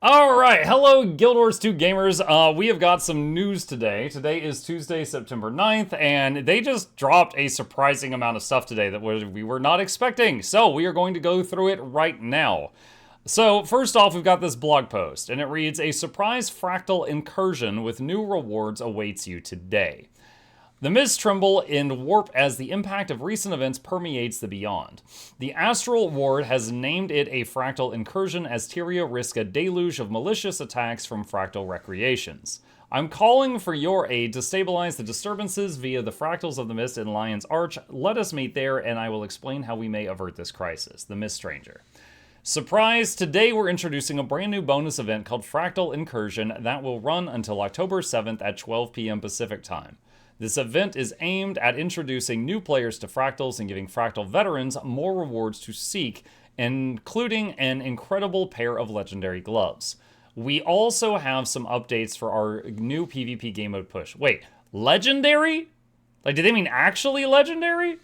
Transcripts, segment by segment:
Alright, hello Guild Wars 2 gamers. We have got some news today. Today is Tuesday, September 9th, and they just dropped a surprising amount of stuff today that we were not expecting. So we are going to go through it right now. So first off, we've got this blog post, and it reads, "A surprise fractal incursion with new rewards awaits you today. The mists tremble and warp as the impact of recent events permeates the beyond. The Astral Ward has named it a fractal incursion as Tyria risk a deluge of malicious attacks from fractal recreations. I'm calling for your aid to stabilize the disturbances via the Fractals of the Mist in Lion's Arch. Let us meet there and I will explain how we may avert this crisis. The Mist Stranger. Surprise! Today we're introducing a brand new bonus event called Fractal Incursion that will run until October 7th at 12 p.m. Pacific Time. This event is aimed at introducing new players to Fractals and giving Fractal veterans more rewards to seek, including an incredible pair of legendary gloves. We also have some updates for our new PvP game mode push. Wait, legendary? Like, did they mean actually legendary?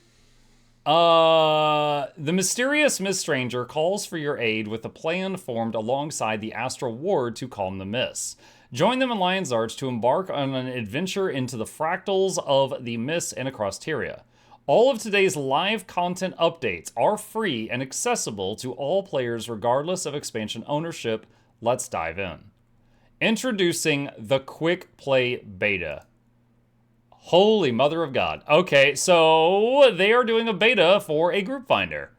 The mysterious Mist Stranger calls for your aid with a plan formed alongside the Astral Ward to calm the mists. Join them in Lion's Arch to embark on an adventure into the fractals of the Mist and across Tyria. All of today's live content updates are free and accessible to all players regardless of expansion ownership. Let's dive in. Introducing the Quick Play Beta. Holy Mother of God. Okay, so they are doing a beta for a group finder.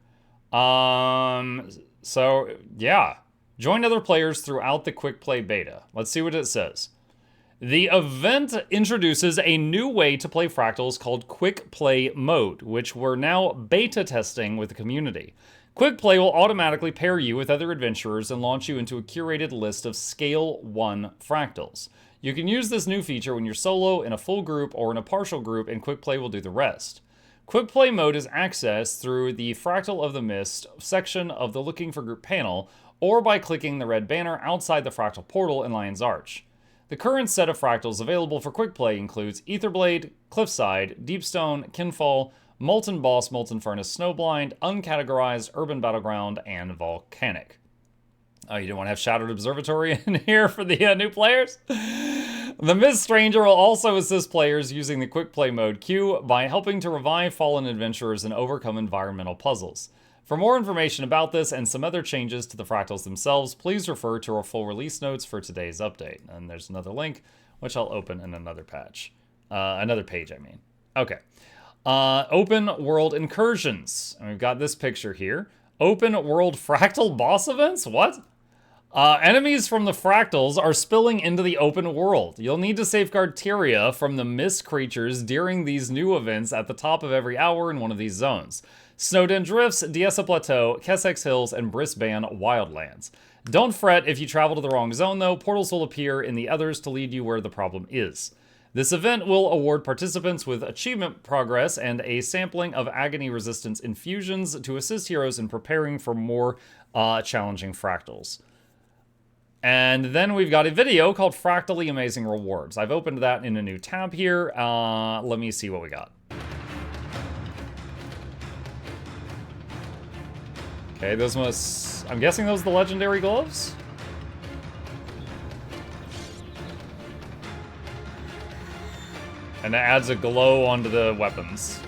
So yeah. Join other players throughout the Quick Play Beta. Let's see what it says. The event introduces a new way to play Fractals called Quick Play Mode, which we're now beta testing with the community. Quick Play will automatically pair you with other adventurers and launch you into a curated list of Scale 1 Fractals. You can use this new feature when you're solo, in a full group, or in a partial group, and Quick Play will do the rest. Quick Play Mode is accessed through the Fractal of the Mist section of the Looking for Group panel, or by clicking the red banner outside the fractal portal in Lion's Arch. The current set of fractals available for quick play includes Aetherblade, Cliffside, Deepstone, Kinfall, Molten Boss, Molten Furnace, Snowblind, Uncategorized, Urban Battleground, and Volcanic. Oh, you didn't want to have Shadowed Observatory in here for the new players? The Mist Stranger will also assist players using the Quick Play Mode queue by helping to revive fallen adventurers and overcome environmental puzzles. For more information about this and some other changes to the Fractals themselves, please refer to our full release notes for today's update. And there's another link, which I'll open in another page, I mean. Okay. Open World Incursions. And we've got this picture here. Open World Fractal Boss Events? What? Enemies from the Fractals are spilling into the open world. You'll need to safeguard Tyria from the mist creatures during these new events at the top of every hour in one of these zones. Snowden Drifts, Diessa Plateau, Kessex Hills, and Brisbane Wildlands. Don't fret if you travel to the wrong zone though, portals will appear in the others to lead you where the problem is. This event will award participants with achievement progress and a sampling of agony resistance infusions to assist heroes in preparing for more challenging fractals. And then we've got a video called Fractally Amazing Rewards. I've opened that in a new tab here. Let me see what we got. Okay, those must... I'm guessing those are the legendary gloves? And it adds a glow onto the weapons.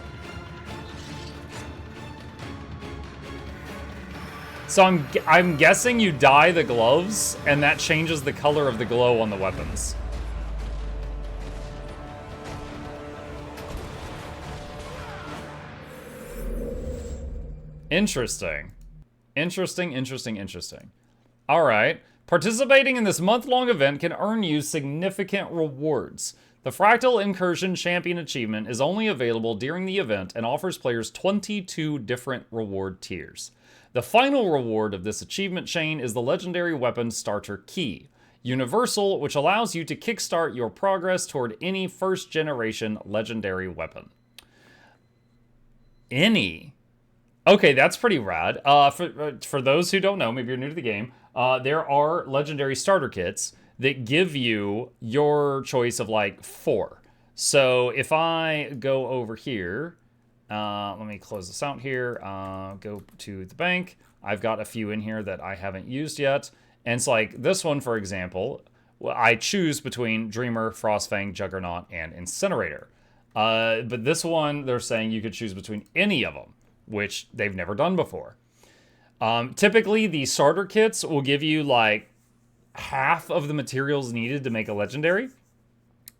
So I'm guessing you dye the gloves, and that changes the color of the glow on the weapons. Interesting. Interesting. All right. Participating in this month-long event can earn you significant rewards. The Fractal Incursion Champion Achievement is only available during the event and offers players 22 different reward tiers. The final reward of this achievement chain is the Legendary Weapon Starter Key, Universal, which allows you to kickstart your progress toward any first-generation legendary weapon. Okay, that's pretty rad. For those who don't know, maybe you're new to the game, there are legendary starter kits that give you your choice of like 4. So if I go over here, let me close this out here, go to the bank. I've got a few in here that I haven't used yet. And it's like this one, for example, I choose between Dreamer, Frostfang, Juggernaut, and Incinerator. But this one, they're saying you could choose between any of them, which they've never done before. Typically, the starter kits will give you like half of the materials needed to make a legendary.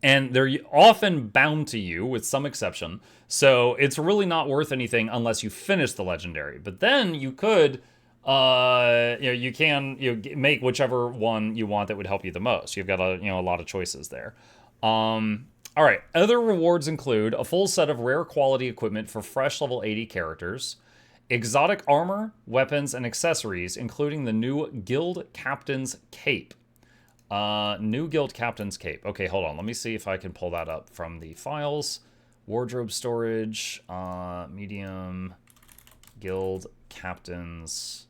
And they're often bound to you, with some exception. So it's really not worth anything unless you finish the legendary. But then you could, you can make whichever one you want that would help you the most. You've got a lot of choices there. All right. Other rewards include a full set of rare quality equipment for fresh level 80 characters, exotic armor, weapons, and accessories, including the new Guild Captain's Cape. New Guild Captain's Cape. Okay, hold on. Let me see if I can pull that up from the files. Wardrobe storage, medium, Guild Captain's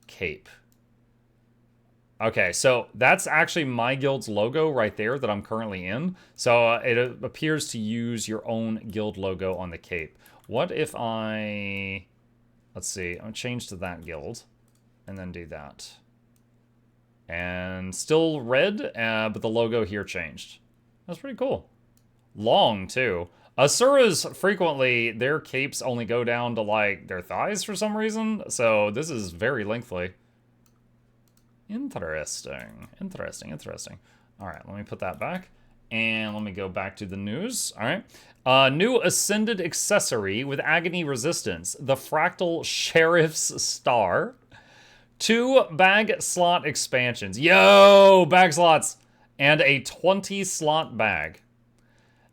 Cape. Okay, so that's actually my guild's logo right there that I'm currently in. So it appears to use your own guild logo on the cape. What if I... Let's see. I'm going to change to that guild and then do that. And still red, but the logo here changed. That's pretty cool. Long, too. Asuras, frequently, their capes only go down to, like, their thighs for some reason. So this is very lengthy. Interesting. Interesting. All right, let me put that back. And let me go back to the news. All right. New Ascended accessory with Agony Resistance. The Fractal Sheriff's Star. 2 bag slot expansions. Yo, bag slots. And a 20 slot bag.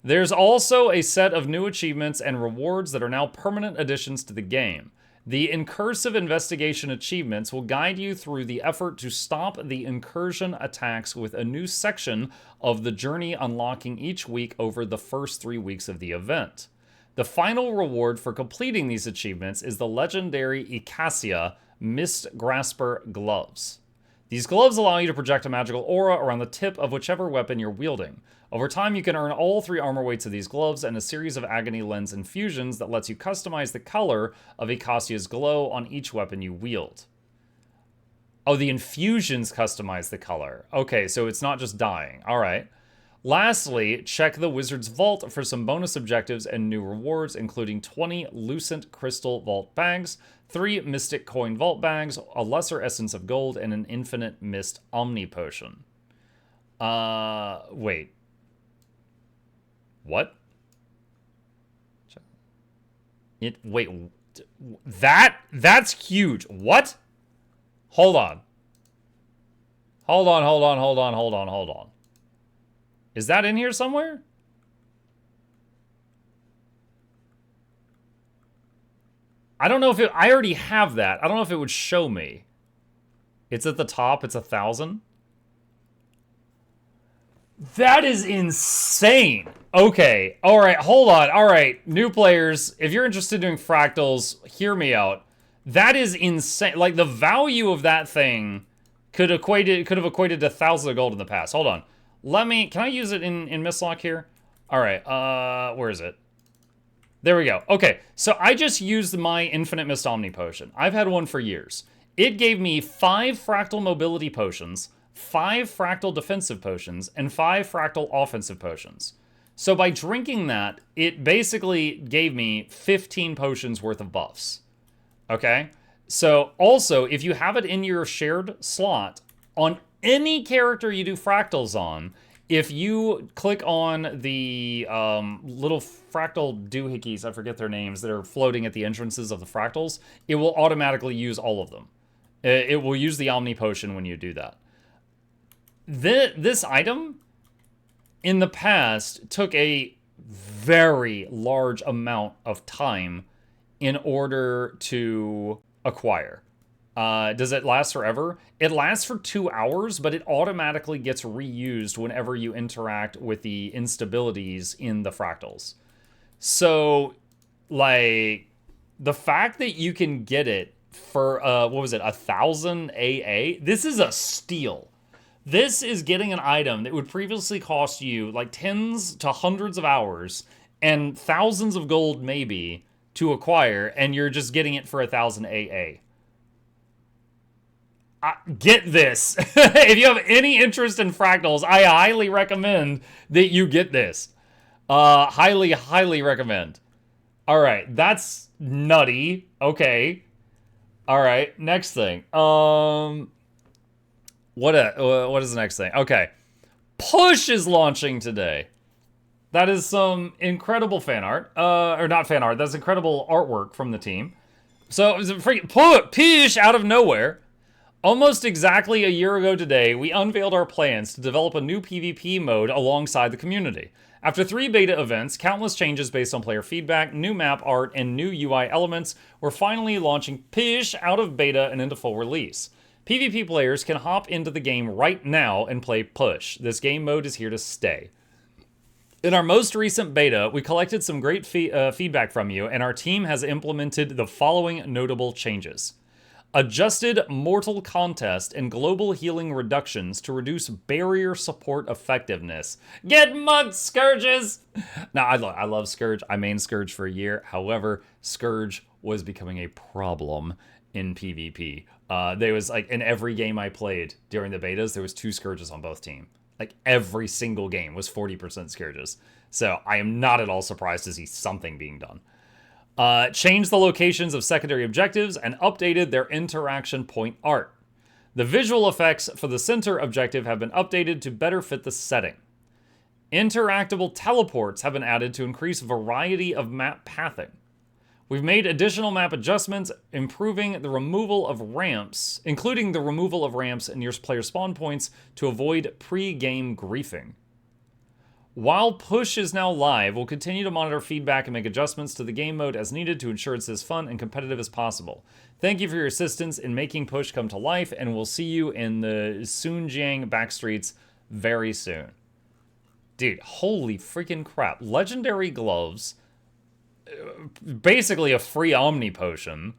There's also a set of new achievements and rewards that are now permanent additions to the game. The Incursive Investigation achievements will guide you through the effort to stop the incursion attacks with a new section of the journey unlocking each week over the first 3 weeks of the event. The final reward for completing these achievements is the legendary Icacia Mist Grasper Gloves. These gloves allow you to project a magical aura around the tip of whichever weapon you're wielding. Over time, you can earn all 3 armor weights of these gloves and a series of Agony Lens infusions that lets you customize the color of Icacia's glow on each weapon you wield. Oh, the infusions customize the color. Okay, so it's not just dying. All right. Lastly, check the Wizard's Vault for some bonus objectives and new rewards, including 20 Lucent Crystal Vault bags, 3 Mystic Coin Vault bags, a Lesser Essence of Gold, and an Infinite Mist Omni Potion. Wait. What? Wait. That's huge. What? Hold on. Hold on. Is that in here somewhere? I don't know if it... I already have that. I don't know if it would show me. It's at the top. It's 1,000. That is insane. Okay. All right. Hold on. All right. New players, if you're interested in doing fractals, hear me out. That is insane. Like, the value of that thing could have equated to 1,000 of gold in the past. Hold on. Can I use it in Mistlock here? All right, where is it? There we go. Okay, so I just used my Infinite Mist Omni Potion. I've had one for years. It gave me 5 Fractal Mobility Potions, 5 Fractal Defensive Potions, and 5 Fractal Offensive Potions. So by drinking that, it basically gave me 15 potions worth of buffs. Okay? So also, if you have it in your shared slot, on any character you do fractals on, if you click on the little fractal doohickeys, I forget their names, that are floating at the entrances of the fractals, it will automatically use all of them. It will use the Omni Potion when you do that. This item, in the past, took a very large amount of time in order to acquire. Does it last forever? It lasts for 2 hours, but it automatically gets reused whenever you interact with the instabilities in the fractals. So, like, the fact that you can get it for, 1,000 AA? This is a steal. This is getting an item that would previously cost you, like, tens to hundreds of hours and thousands of gold, maybe, to acquire, and you're just getting it for 1,000 AA. Get this. If you have any interest in fractals, I highly recommend that you get this. Highly, highly recommend. All right, that's nutty. Okay. All right, next thing. What is the next thing? Okay. Push is launching today. That is some incredible fan art. Or not fan art. That's incredible artwork from the team. So it was a freaking push out of nowhere. Almost exactly a year ago today, we unveiled our plans to develop a new PvP mode alongside the community. After 3 beta events, countless changes based on player feedback, new map art, and new UI elements, we're finally launching Push out of beta and into full release. PvP players can hop into the game right now and play Push. This game mode is here to stay. In our most recent beta, we collected some great feedback from you, and our team has implemented the following notable changes. Adjusted Mortal Contest and Global Healing Reductions to reduce barrier support effectiveness. Get mugged, Scourges! Now, I love Scourge. I mained Scourge for a year. However, Scourge was becoming a problem in PvP. There was, like, in every game I played during the betas, there was 2 Scourges on both teams. Like, every single game was 40% Scourges. So I am not at all surprised to see something being done. Changed the locations of secondary objectives and updated their interaction point art. The visual effects for the center objective have been updated to better fit the setting. Interactable teleports have been added to increase variety of map pathing. We've made additional map adjustments, improving the removal of ramps, including the removal of ramps near player spawn points to avoid pre-game griefing. While Push is now live, we'll continue to monitor feedback and make adjustments to the game mode as needed to ensure it's as fun and competitive as possible. Thank you for your assistance in making Push come to life, and we'll see you in the Sunjiang backstreets very soon. Dude, holy freaking crap. Legendary gloves, basically a free Omni Potion,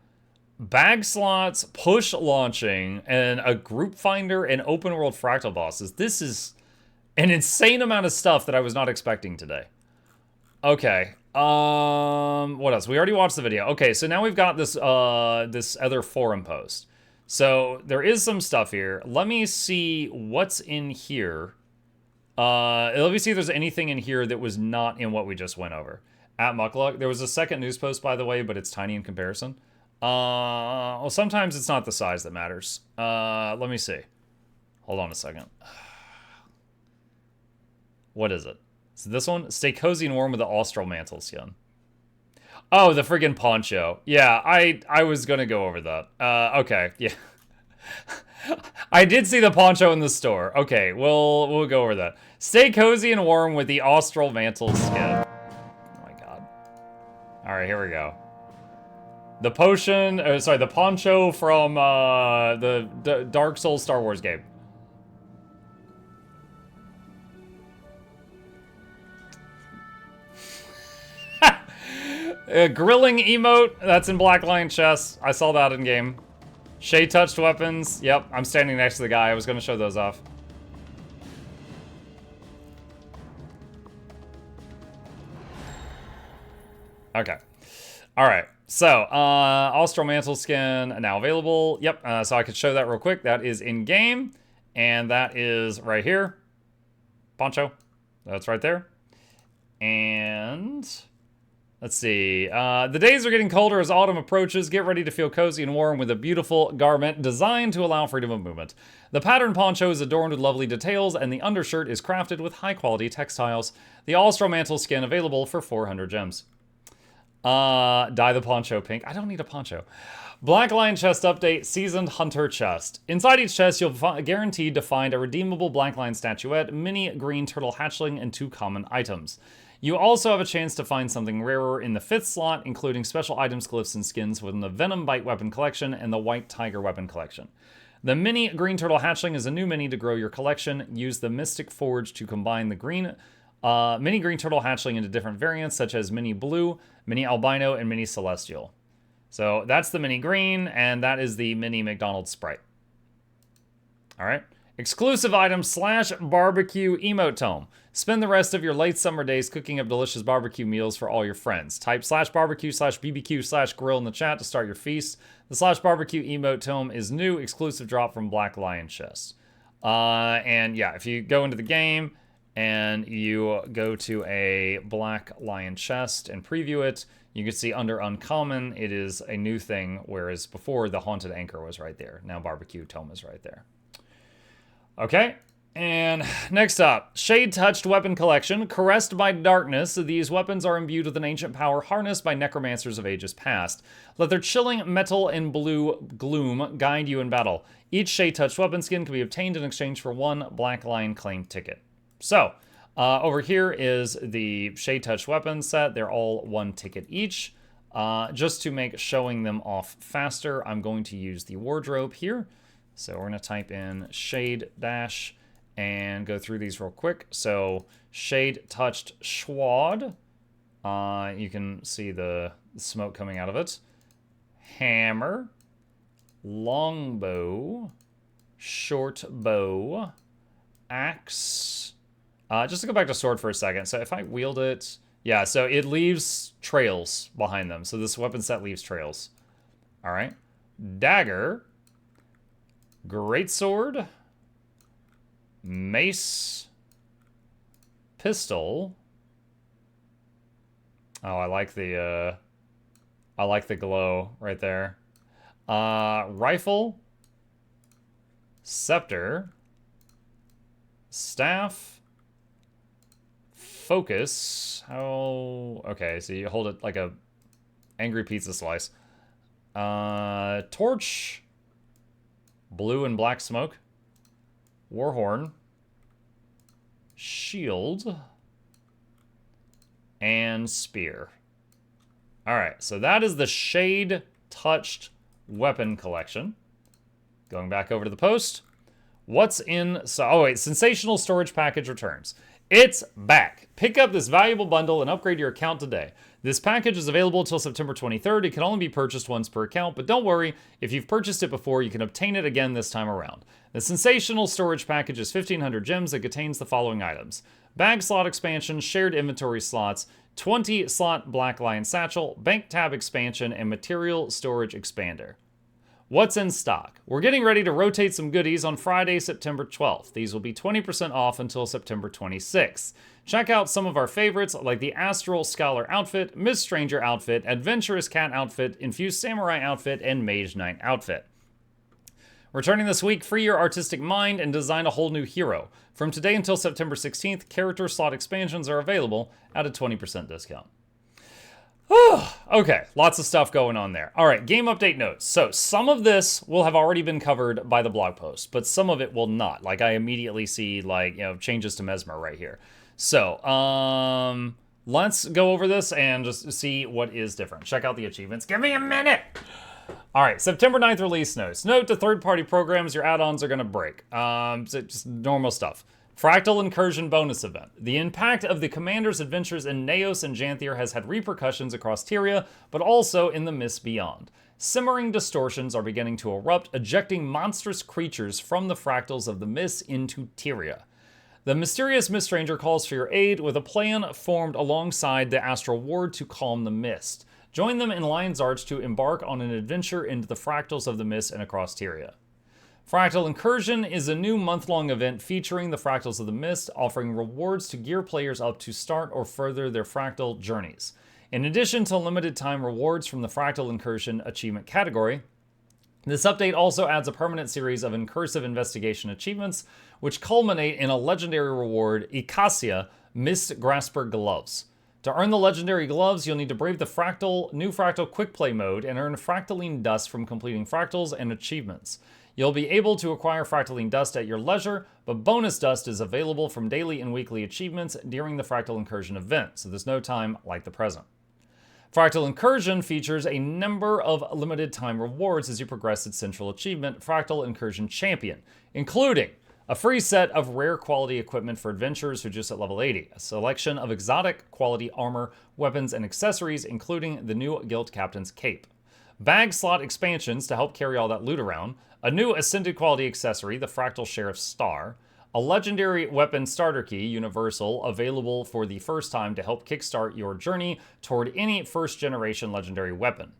bag slots, Push launching, and a group finder and open world fractal bosses. This is an insane amount of stuff that I was not expecting today. Okay. What else? We already watched the video. Okay, so now we've got this this other forum post. So there is some stuff here. Let me see what's in here. Let me see if there's anything in here that was not in what we just went over. At Mukluk, there was a second news post, by the way, but it's tiny in comparison. Well, sometimes it's not the size that matters. Let me see. Hold on a second. What is it? Is it this one? Stay cozy and warm with the Austral mantle skin. Oh, the friggin' poncho. Yeah, I was gonna go over that. Okay, yeah. I did see the poncho in the store. Okay, we'll go over that. Stay cozy and warm with the Austral mantle skin. Oh my god. Alright, here we go. The potion, the poncho from the Dark Souls Star Wars game. Grilling emote, that's in Black Lion chest. I saw that in game. Shade touched weapons. Yep, I'm standing next to the guy. I was gonna show those off. Okay. Alright. So, Austral Mantle skin now available. Yep, so I could show that real quick. That is in game. And that is right here. Poncho. That's right there. And let's see. The days are getting colder as autumn approaches. Get ready to feel cozy and warm with a beautiful garment designed to allow freedom of movement. The pattern poncho is adorned with lovely details, and the undershirt is crafted with high-quality textiles. The Austral Mantle skin available for 400 gems. Dye the poncho pink. I don't need a poncho. Black Lion chest update, Seasoned Hunter chest. Inside each chest, you'll guaranteed to find a redeemable Black Lion statuette, mini green turtle hatchling, and 2 common items. You also have a chance to find something rarer in the 5th slot, including special items, glyphs, and skins within the Venom Bite weapon collection and the White Tiger weapon collection. The mini green turtle hatchling is a new mini to grow your collection. Use the Mystic Forge to combine the mini green turtle hatchling into different variants, such as mini blue, mini albino, and mini celestial. So that's the mini green, and that is the mini McDonald's Sprite. All right. Exclusive item / barbecue emote tome. Spend the rest of your late summer days cooking up delicious barbecue meals for all your friends. Type /barbecue /BBQ /grill in the chat to start your feast. The /barbecue emote tome is new, exclusive drop from Black Lion Chest. And yeah, if you go into the game and you go to a Black Lion Chest and preview it, you can see under Uncommon, it is a new thing, whereas before the Haunted Anchor was right there. Now Barbecue Tome is right there. Okay, and next up, Shade Touched Weapon Collection. Caressed by darkness, these weapons are imbued with an ancient power harnessed by necromancers of ages past. Let their chilling metal and blue gloom guide you in battle. Each Shade Touched weapon skin can be obtained in exchange for one Black Lion claim ticket. So, over here is the Shade Touched weapon set. They're all 1 ticket each. Just to make showing them off faster, I'm going to use the wardrobe here. So we're going to type in Shade Dash and go through these real quick. So Shade Touched Schwad. You can see the smoke coming out of it. Hammer. Longbow. Short bow. Axe. Just to go back to sword for a second. So if I wield it, yeah, so it leaves trails behind them. So this weapon set leaves trails. All right. Dagger. Greatsword. Mace. Pistol. Oh, I like the glow right there. Rifle. Scepter. Staff. Focus. Oh, okay, so you hold it like a angry pizza slice. Torch. Blue and black smoke. Warhorn. Shield. And spear. Alright, so that is the Shade Touched weapon collection. Going back over to the post. What's in... Oh wait, Sensational Storage Package returns. It's back. Pick up this valuable bundle and upgrade your account today. This package is available until September 23rd. It can only be purchased once per account, but don't worry. If you've purchased it before, you can obtain it again this time around. The Sensational Storage Package is 1,500 gems that contains the following items. Bag slot expansion, shared inventory slots, 20 slot Black Lion satchel, bank tab expansion, and material storage expander. What's in stock? We're getting ready to rotate some goodies on Friday, September 12th. These will be 20% off until September 26th. Check out some of our favorites like the Astral Scholar outfit, Miss Stranger outfit, Adventurous Cat outfit, Infused Samurai outfit, and Mage Knight outfit. Returning this week, free your artistic mind and design a whole new hero. From today until September 16th, character slot expansions are available at a 20% discount. Okay, lots of stuff going on there. All right, game update notes. So some of this will have already been covered by the blog post, but some of it will not. Like I immediately see changes to Mesmer right here. So let's go over this and just see what is different. Check out the achievements. Give me a minute. All right, September 9th release notes. Note to third-party programs, your add-ons are going to break. So just normal stuff. Fractal Incursion bonus event. The impact of the Commander's adventures in Naos and Janthier has had repercussions across Tyria, but also in the Mists beyond. Simmering distortions are beginning to erupt, ejecting monstrous creatures from the fractals of the Mists into Tyria. The mysterious Mist Ranger calls for your aid with a plan formed alongside the Astral Ward to calm the Mist. Join them in Lion's Arch to embark on an adventure into the fractals of the Mist and across Tyria. Fractal Incursion is a new month-long event featuring the Fractals of the Mist, offering rewards to gear players up to start or further their fractal journeys. In addition to limited-time rewards from the Fractal Incursion achievement category, this update also adds a permanent series of incursive investigation achievements, which culminate in a legendary reward, Icacia Mist Grasper Gloves. To earn the legendary gloves, you'll need to brave the new Fractal Quick Play mode and earn Fractaline Dust from completing Fractals and achievements. You'll be able to acquire Fractaline Dust at your leisure, but bonus dust is available from daily and weekly achievements during the Fractal Incursion event, so there's no time like the present. Fractal Incursion features a number of limited time rewards as you progress its central achievement, Fractal Incursion Champion, including a free set of rare quality equipment for adventurers who are just at level 80, a selection of exotic quality armor, weapons, and accessories, including the new Guild Captain's Cape. Bag slot expansions to help carry all that loot around. A new Ascended quality accessory, the Fractal Sheriff's Star. A legendary weapon starter key, universal, available for the first time to help kickstart your journey toward any first-generation legendary weapon.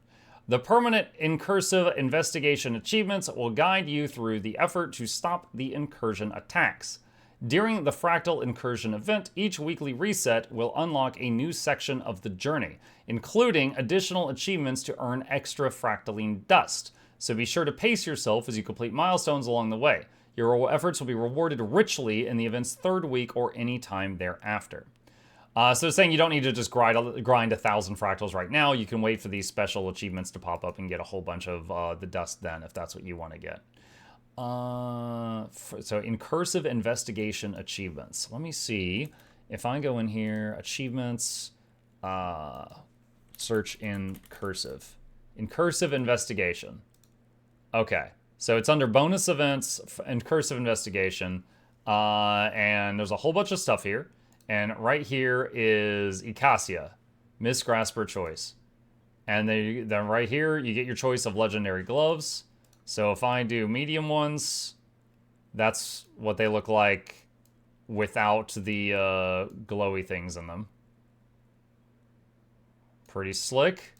The permanent incursive investigation achievements will guide you through the effort to stop the incursion attacks. During the Fractal Incursion event, each weekly reset will unlock a new section of the journey, including additional achievements to earn extra fractaline dust. So be sure to pace yourself as you complete milestones along the way. Your efforts will be rewarded richly in the event's third week or any time thereafter. So it's saying you don't need to just grind 1,000 fractals right now. You can wait for these special achievements to pop up and get a whole bunch of the dust then, if that's what you want to get. So incursive investigation achievements. Let me see if I go in here, achievements, search incursive investigation. Okay, so it's under bonus events, incursive investigation, and there's a whole bunch of stuff here. And right here is Icacia, Miss Grasper choice. And then right here, you get your choice of legendary gloves. So if I do medium ones, that's what they look like without the glowy things in them. Pretty slick.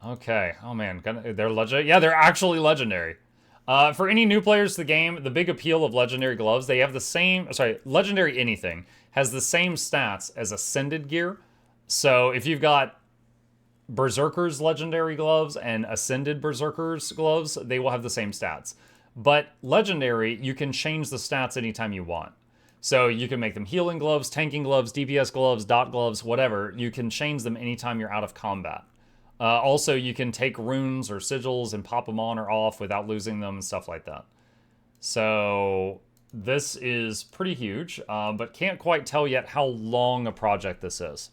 Okay. Oh man, they're legendary. Yeah, they're actually legendary. For any new players to the game, the big appeal of legendary gloves, they have the same, legendary anything has the same stats as Ascended gear. So if you've got Berserker's legendary gloves and Ascended Berserker's gloves, they will have the same stats. But legendary, you can change the stats anytime you want. So you can make them healing gloves, tanking gloves, DPS gloves, dot gloves, whatever. You can change them anytime you're out of combat. Also, you can take runes or sigils and pop them on or off without losing them and stuff like that. So this is pretty huge, but can't quite tell yet how long a project this is.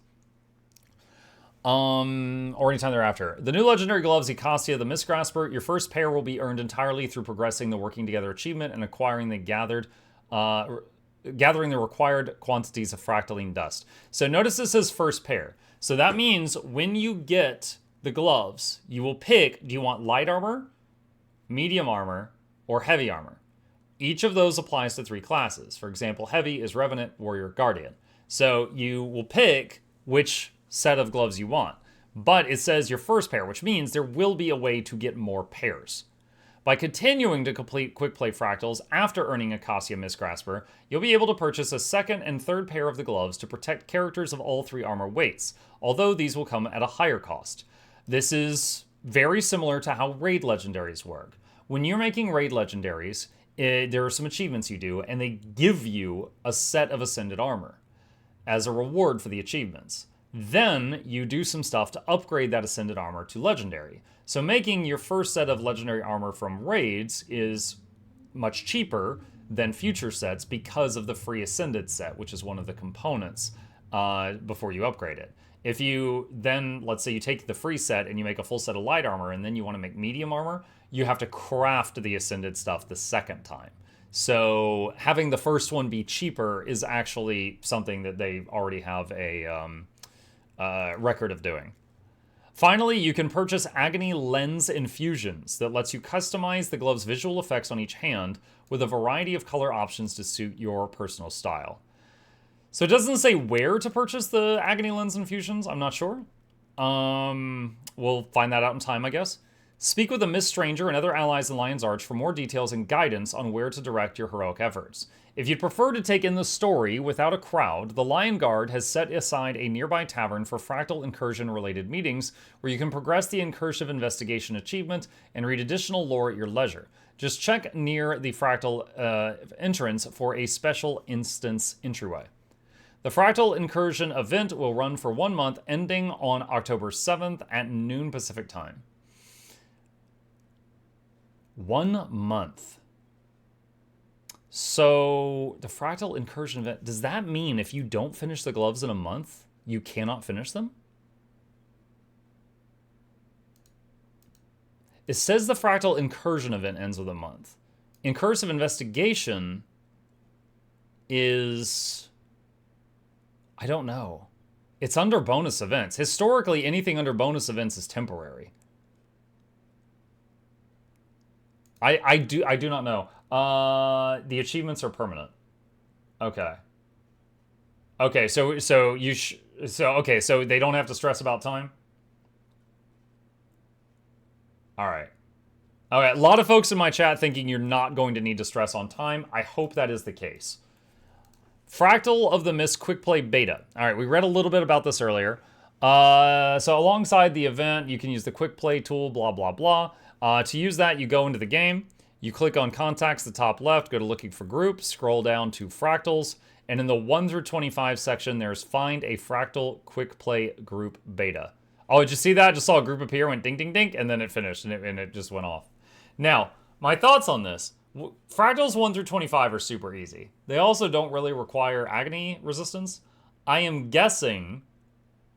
Or anytime thereafter. The new legendary gloves, Icacia, the Miss Grasper. Your first pair will be earned entirely through progressing the Working Together achievement and acquiring the gathering the required quantities of fractaline dust. So notice this says first pair. So that means when you get the gloves, you will pick, do you want light armor, medium armor, or heavy armor? Each of those applies to 3 classes. For example, heavy is Revenant, Warrior, Guardian. So you will pick which set of gloves you want. But it says your first pair, which means there will be a way to get more pairs. By continuing to complete quick play fractals after earning Icacia Miss Grasper, you'll be able to purchase a second and third pair of the gloves to protect characters of all 3 armor weights, although these will come at a higher cost. This is very similar to how raid legendaries work. When you're making raid legendaries, there are some achievements you do, and they give you a set of Ascended armor as a reward for the achievements. Then you do some stuff to upgrade that Ascended armor to legendary. So making your first set of legendary armor from raids is much cheaper than future sets because of the free Ascended set, which is one of the components before you upgrade it. If you then, let's say you take the free set and you make a full set of light armor and then you want to make medium armor, you have to craft the Ascended stuff the second time. So having the first one be cheaper is actually something that they already have a record of doing. Finally, you can purchase Agony Lens Infusions that lets you customize the glove's visual effects on each hand with a variety of color options to suit your personal style. So it doesn't say where to purchase the Agony Lens Infusions. I'm not sure. We'll find that out in time, I guess. Speak with a Miss Stranger and other allies in Lion's Arch for more details and guidance on where to direct your heroic efforts. If you'd prefer to take in the story without a crowd, the Lion Guard has set aside a nearby tavern for Fractal Incursion-related meetings where you can progress the Incursive Investigation achievement and read additional lore at your leisure. Just check near the Fractal entrance for a special instance entryway. The Fractal Incursion event will run for 1 month, ending on October 7th at noon Pacific time. 1 month. So the Fractal Incursion event, does that mean if you don't finish the gloves in a month, you cannot finish them? It says the Fractal Incursion event ends with a month. Incursive Investigation is... I don't know. It's under bonus events. Historically, anything under bonus events is temporary. I do not know. The achievements are permanent. Okay. Okay, so they don't have to stress about time? All right. Okay, a lot of folks in my chat thinking you're not going to need to stress on time. I hope that is the case. Fractal of the Mist Quick Play Beta. All right, we read a little bit about this earlier. So alongside the event, you can use the Quick Play tool, blah, blah, blah. To use that, you go into the game. You click on Contacts, the top left, go to Looking for Groups, scroll down to Fractals, and in the 1 through 25 section, there's Find a Fractal Quick Play Group Beta. Oh, did you see that? I just saw a group appear, went ding, ding, ding, and then it finished, and it just went off. Now, my thoughts on this. Fractals 1 through 25 are super easy. They also don't really require agony resistance. I am guessing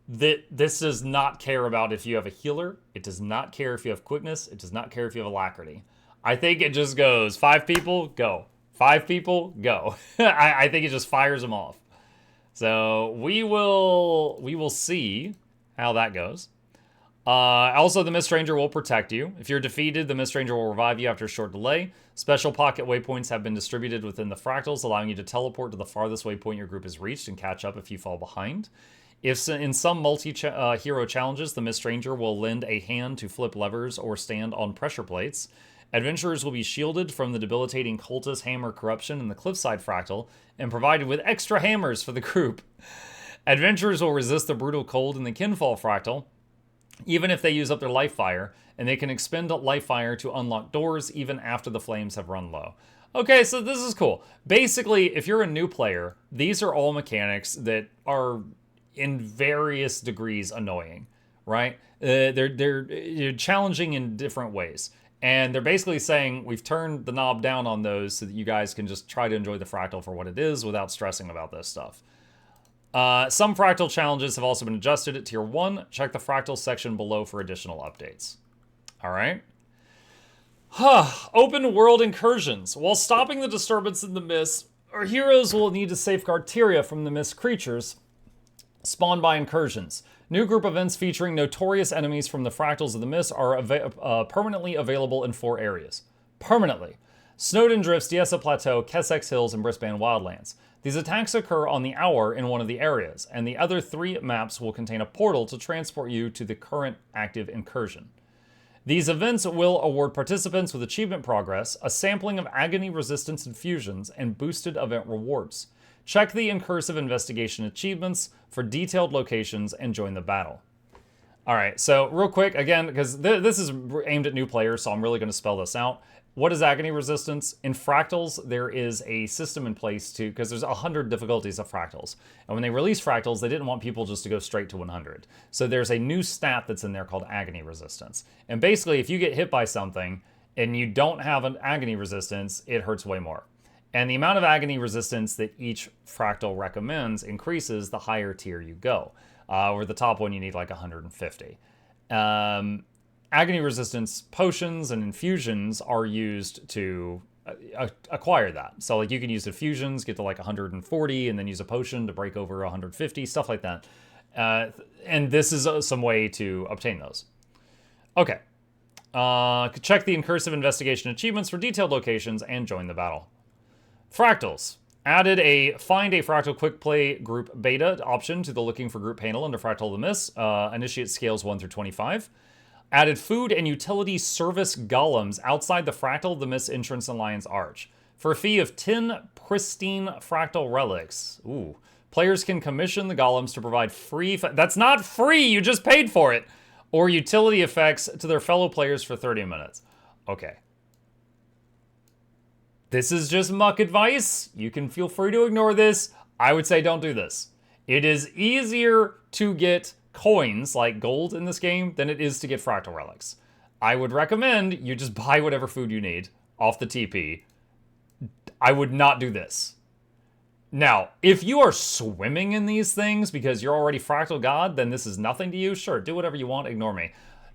that this does not care about if you have a healer. It does not care if you have quickness. It does not care if you have alacrity. I think it just goes 5 people, go. 5 people, go. I think it just fires them off. So we will see how that goes. Also, the Mist Ranger will protect you. If you're defeated, the Mist Ranger will revive you after a short delay. Special pocket waypoints have been distributed within the fractals, allowing you to teleport to the farthest waypoint your group has reached and catch up if you fall behind. If in some multi-hero challenges, the Mist Ranger will lend a hand to flip levers or stand on pressure plates. Adventurers will be shielded from the debilitating cultist hammer corruption in the Cliffside Fractal and provided with extra hammers for the group. Adventurers will resist the brutal cold in the Kinfall Fractal, even if they use up their life fire, and they can expend life fire to unlock doors even after the flames have run low. Okay, so this is cool. Basically, if you're a new player, these are all mechanics that are in various degrees annoying, right? They're challenging in different ways. And they're basically saying, we've turned the knob down on those so that you guys can just try to enjoy the fractal for what it is without stressing about this stuff. Some fractal challenges have also been adjusted at Tier 1. Check the fractal section below for additional updates. All right. Open world incursions. While stopping the disturbance in the mist, our heroes will need to safeguard Tyria from the mist creatures spawned by incursions. New group events featuring notorious enemies from the fractals of the mist are permanently available in 4 areas. Permanently. Snowden Drifts, Diessa Plateau, Kessex Hills, and Brisbane Wildlands. These attacks occur on the hour in one of the areas, and the other 3 maps will contain a portal to transport you to the current active incursion. These events will award participants with achievement progress, a sampling of agony resistance infusions, and boosted event rewards. Check the Incursive Investigation achievements for detailed locations and join the battle. All right, so real quick, again, because this is aimed at new players, so I'm really going to spell this out. What is agony resistance? In fractals, there is a system in place to, because there's 100 difficulties of fractals. And when they released fractals, they didn't want people just to go straight to 100. So there's a new stat that's in there called agony resistance. And basically, if you get hit by something and you don't have an agony resistance, it hurts way more. And the amount of agony resistance that each fractal recommends increases the higher tier you go. Or the top one, you need like 150. Agony resistance potions and infusions are used to acquire that. So like you can use infusions, get to like 140, and then use a potion to break over 150, stuff like that. And this is some way to obtain those. Okay. Check the Incursive Investigation achievements for detailed locations and join the battle. Fractals. Added a Find a Fractal Quick Play Group Beta option to the Looking for Group panel under Fractal of the Mist. Initiate scales 1 through 25. Added food and utility service golems outside the Fractal of the Mist entrance in Lion's Arch. For a fee of 10 pristine fractal relics. Ooh. Players can commission the golems to provide free... That's not free! You just paid for it! Or utility effects to their fellow players for 30 minutes. Okay. This is just muck advice. You can feel free to ignore this. I would say don't do this. It is easier to get coins, like gold in this game, than it is to get fractal relics. I would recommend you just buy whatever food you need off the TP. I would not do this. Now, if you are swimming in these things because you're already Fractal God, then this is nothing to you. Sure, do whatever you want, ignore me.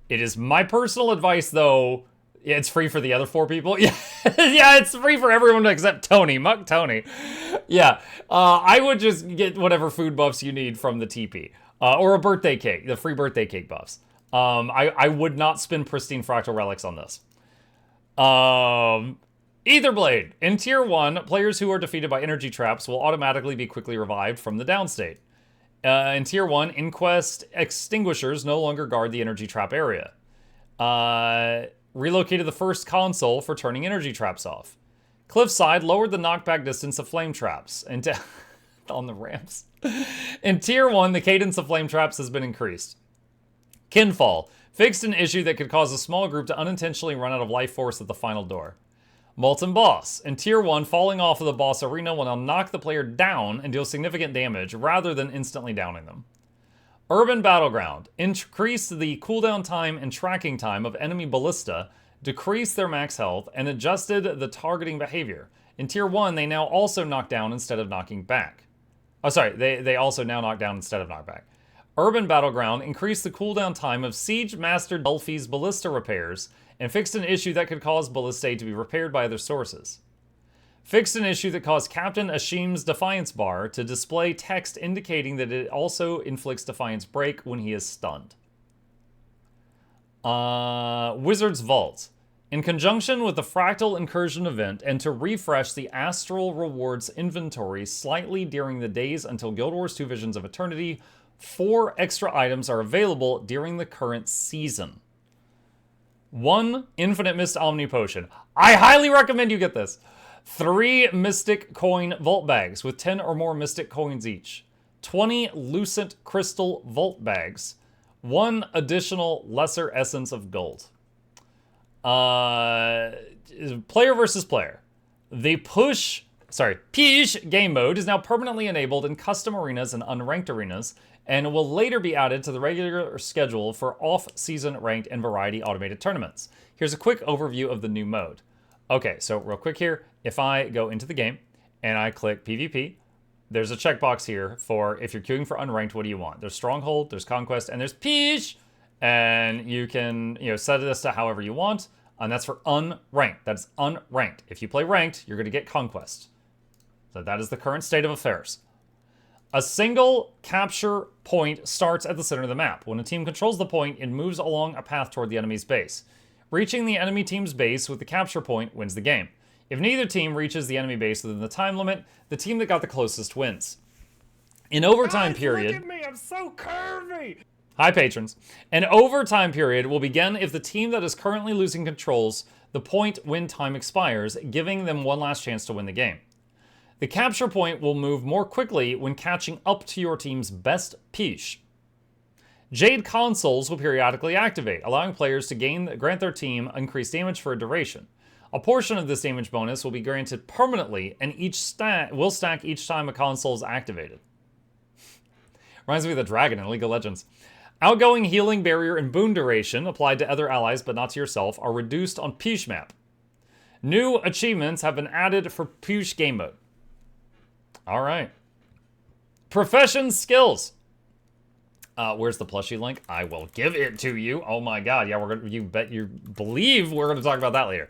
It is my personal advice, though. It's free for the other 4 people. Yeah, yeah, it's free for everyone except Tony, Muck Tony. Yeah, I would just get whatever food buffs you need from the TP. Or a birthday cake, the free birthday cake buffs. I would not spend pristine fractal relics on this. Ether Blade. In Tier 1, players who are defeated by energy traps will automatically be quickly revived from the down state. In Tier 1, Inquest Extinguishers no longer guard the energy trap area. Relocated the first console for turning energy traps off. Cliffside lowered the knockback distance of flame traps. And on the ramps. In Tier 1, the cadence of flame traps has been increased. Kinfall fixed an issue that could cause a small group to unintentionally run out of life force at the final door. Molten Boss. In Tier 1, falling off of the boss arena will now knock the player down and deal significant damage rather than instantly downing them. Urban Battleground. Increased the cooldown time and tracking time of enemy ballista, decreased their max health, and adjusted the targeting behavior. In Tier 1, they now also knock down instead of knocking back. Oh, sorry, they also now knock down instead of knock back. Urban Battleground increased the cooldown time of Siege Master Delphi's ballista repairs and fixed an issue that could cause ballistae to be repaired by other sources. Fixed an issue that caused Captain Ashim's Defiance bar to display text indicating that it also inflicts Defiance break when he is stunned. Wizard's Vault. In conjunction with the Fractal Incursion event and to refresh the Astral Rewards inventory slightly during the days until Guild Wars 2 Visions of Eternity, 4 extra items are available during the current season. 1 Infinite Mist Omni Potion. I highly recommend you get this. 3 Mystic Coin Vault Bags with 10 or more Mystic Coins each. 20 Lucent Crystal Vault Bags. 1 additional Lesser Essence of Gold. Player versus player. The Push game mode is now permanently enabled in custom arenas and unranked arenas, and will later be added to the regular schedule for off-season ranked and variety automated tournaments. Here's a quick overview of the new mode. Okay, so real quick here, if I go into the game and I click PvP, there's a checkbox here for if you're queuing for unranked, what do you want? There's Stronghold, there's Conquest, and there's Push, and you can set this to however you want, and that's for unranked. That's unranked. If you play ranked, you're going to get Conquest. So that is the current state of affairs. A single capture point starts at the center of the map. When a team controls the point, it moves along a path toward the enemy's base. Reaching the enemy team's base with the capture point wins the game. If neither team reaches the enemy base within the time limit, the team that got the closest wins. In overtime period... Look at me, I'm so curvy! Hi, patrons. An overtime period will begin if the team that is currently losing controls the point when time expires, giving them one last chance to win the game. The capture point will move more quickly when catching up to your team's best piche. Jade consoles will periodically activate, allowing players to grant their team increased damage for a duration. A portion of this damage bonus will be granted permanently, and will stack each time a console is activated. Reminds me of the dragon in League of Legends. Outgoing healing barrier and boon duration, applied to other allies but not to yourself, are reduced on Push map. New achievements have been added for Push game mode. All right. Profession skills. Where's the plushie link? I will give it to you. Oh my god. Yeah, you believe we're gonna talk about that later.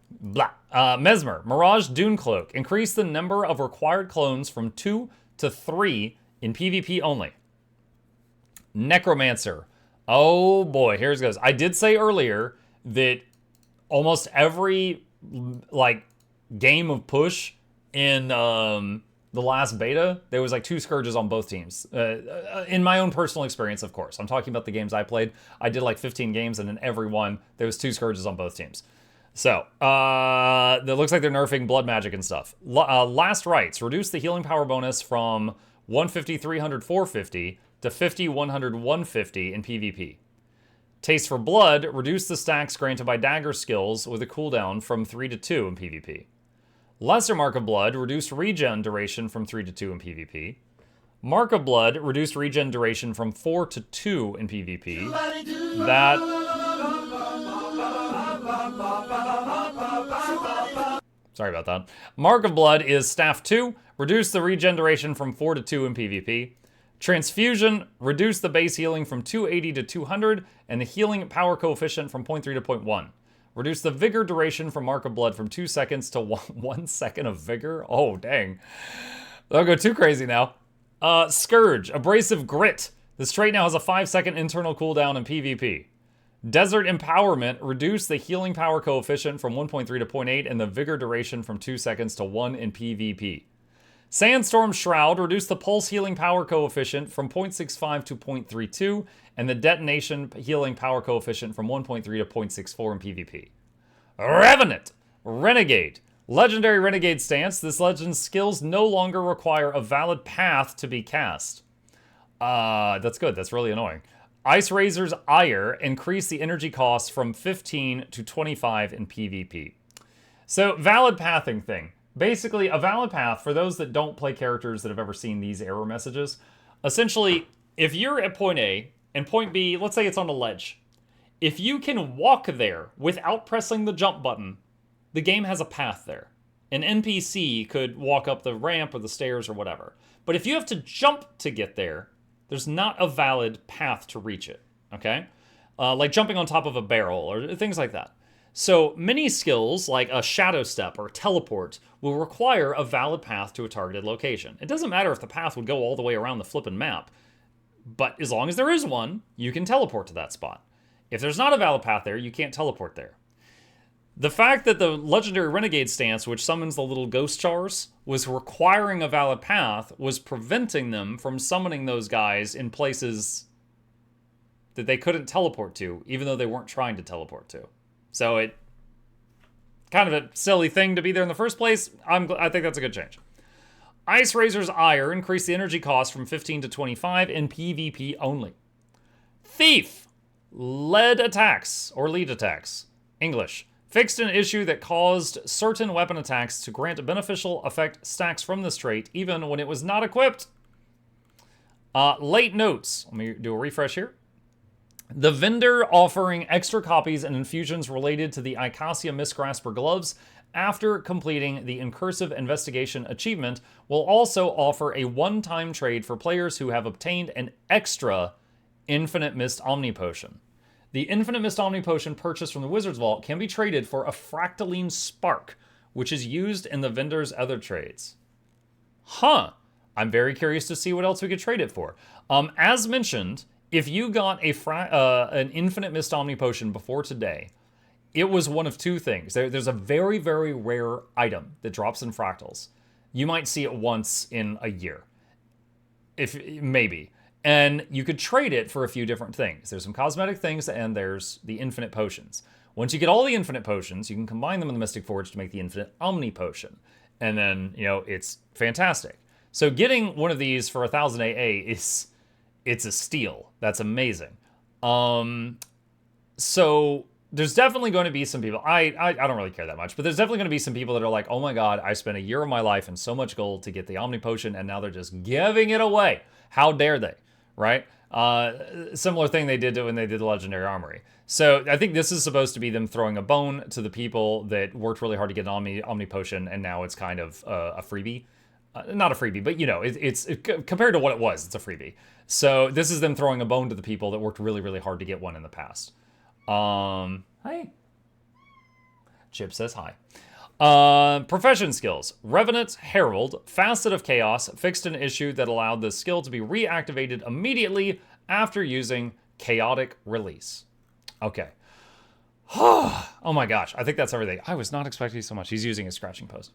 Blah. Mesmer. Mirage Dune Cloak. Increase the number of required clones from 2 to 3 in PvP only. Necromancer. Oh boy, here it goes. I did say earlier that almost every game of Push in the last beta, there was 2 Scourges on both teams. In my own personal experience, of course. I'm talking about the games I played. I did 15 games, and in every one, there was 2 Scourges on both teams. So, it looks like they're nerfing blood magic and stuff. Last Rites. Reduce the healing power bonus from 150, 300, 450 to 50, 100, 150 in PvP. Taste for Blood. Reduce the stacks granted by dagger skills with a cooldown from 3 to 2 in PvP. Lesser Mark of Blood, reduced regen duration from 3 to 2 in PvP. Mark of Blood, reduced regen duration from 4 to 2 in PvP. Sorry about that. Mark of Blood is Staff 2, reduce the regen duration from 4 to 2 in PvP. Transfusion, reduce the base healing from 280 to 200, and the healing power coefficient from 0.3 to 0.1. Reduce the vigor duration from Mark of Blood from 2 seconds to 1 second of vigor. Oh, dang. Don't go too crazy now. Scourge, Abrasive Grit. This trait now has a 5-second internal cooldown in PvP. Desert Empowerment reduced the healing power coefficient from 1.3 to 0.8 and the vigor duration from 2 seconds to 1 in PvP. Sandstorm Shroud reduced the pulse healing power coefficient from 0.65 to 0.32 and the detonation healing power coefficient from 1.3 to 0.64 in PvP. Revenant Renegade. Legendary Renegade stance. This legend's skills no longer require a valid path to be cast. That's good. That's really annoying. Ice Razor's Ire increased the energy cost from 15 to 25 in PvP. So, valid pathing thing. Basically, a valid path, for those that don't play characters that have ever seen these error messages, essentially, if you're at point A and point B, let's say it's on a ledge, if you can walk there without pressing the jump button, the game has a path there. An NPC could walk up the ramp or the stairs or whatever. But if you have to jump to get there, there's not a valid path to reach it, okay? Like jumping on top of a barrel or things like that. So many skills, like a shadow step or teleport, will require a valid path to a targeted location. It doesn't matter if the path would go all the way around the flippin' map, but as long as there is one, you can teleport to that spot. If there's not a valid path there, you can't teleport there. The fact that the Legendary Renegade stance, which summons the little ghost chars, was requiring a valid path was preventing them from summoning those guys in places that they couldn't teleport to, even though they weren't trying to teleport to. So it kind of a silly thing to be there in the first place. I think that's a good change. Ice Razor's Ire increased the energy cost from 15 to 25 in PvP only. Thief. Lead attacks, or lead attacks. English. Fixed an issue that caused certain weapon attacks to grant beneficial effect stacks from this trait, even when it was not equipped. Late notes. Let me do a refresh here. The vendor offering extra copies and infusions related to the Icacia Mistgrasper gloves after completing the Incursive Investigation achievement will also offer a one-time trade for players who have obtained an extra Infinite Mist Omni Potion. The Infinite Mist Omni Potion purchased from the Wizard's Vault can be traded for a Fractaline Spark, which is used in the vendor's other trades. Huh. I'm very curious to see what else we could trade it for. As mentioned, if you got an Infinite Mist Omni Potion before today, it was one of two things. There's a very, very rare item that drops in fractals. You might see it once in a year. Maybe. And you could trade it for a few different things. There's some cosmetic things, and there's the infinite potions. Once you get all the infinite potions, you can combine them in the Mystic Forge to make the infinite Omni Potion. And then, it's fantastic. So getting one of these for 1,000 AA it's a steal. That's amazing. So there's definitely going to be some people, I don't really care that much, but there's definitely going to be some people that are like, oh my god, I spent a year of my life and so much gold to get the Omni Potion, and now they're just giving it away. How dare they? Right? Similar thing they did when they did the Legendary Armory. So I think this is supposed to be them throwing a bone to the people that worked really hard to get an Omni Potion, and now it's kind of a freebie. Not a freebie, but it's compared to what it was, it's a freebie. So this is them throwing a bone to the people that worked really, really hard to get one in the past. Hi. Chip says hi. Profession skills. Revenant Herald, Facet of Chaos, fixed an issue that allowed the skill to be reactivated immediately after using Chaotic Release. Okay. Oh my gosh, I think that's everything. I was not expecting so much. He's using his scratching post.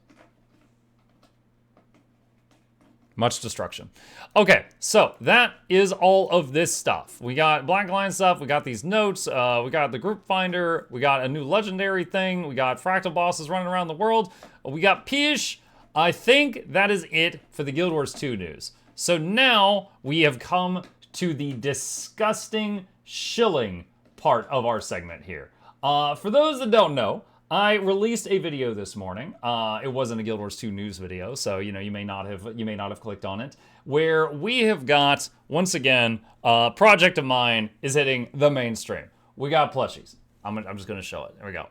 Much destruction. Okay, so that is all of this stuff. We got Black Line stuff, we got these notes, we got the group finder, we got a new legendary thing, we got fractal bosses running around the world, we got Pish. I think that is it for the Guild Wars 2 news. So now we have come to the disgusting shilling part of our segment here. For those that don't know, I released a video this morning. It wasn't a Guild Wars 2 news video, so you may not have clicked on it. Where we have got, once again, a project of mine is hitting the mainstream. We got plushies. I'm just gonna show it. There we go.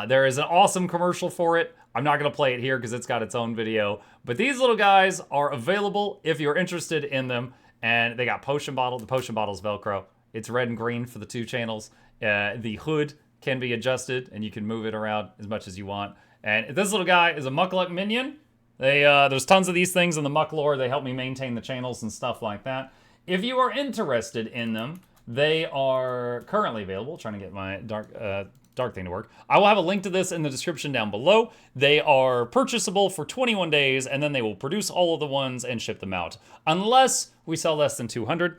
There is an awesome commercial for it. I'm not gonna play it here because it's got its own video. But these little guys are available if you're interested in them. And they got potion bottle. The potion bottle's Velcro. It's red and green for the 2 channels. The hood can be adjusted, and you can move it around as much as you want. And this little guy is a Mukluk minion. There's tons of these things in the Muck lore. They help me maintain the channels and stuff like that. If you are interested in them, They are currently available. Trying to get my dark thing to work. I will have a link to this in the description down below. They are purchasable for 21 days, and then they will produce all of the ones and ship them out. Unless we sell less than 200.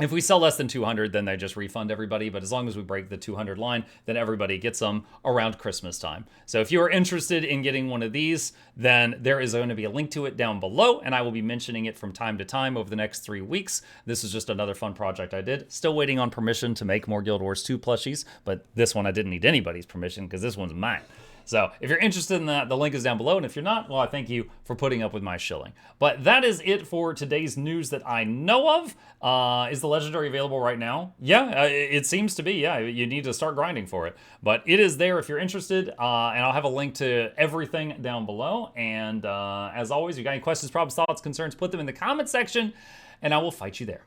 If we sell less than 200, then they just refund everybody. But as long as we break the 200 line, then everybody gets them around Christmas time. So if you are interested in getting one of these, then there is going to be a link to it down below, and I will be mentioning it from time to time over the next 3 weeks. This is just another fun project I did. Still waiting on permission to make more Guild Wars 2 plushies, but this one I didn't need anybody's permission because this one's mine. So if you're interested in that, the link is down below. And if you're not, well, I thank you for putting up with my shilling. But that is it for today's news that I know of. Is the Legendary available right now? Yeah, it seems to be. Yeah, you need to start grinding for it. But it is there if you're interested. And I'll have a link to everything down below. And as always, if you got any questions, problems, thoughts, concerns, put them in the comment section. And I will fight you there.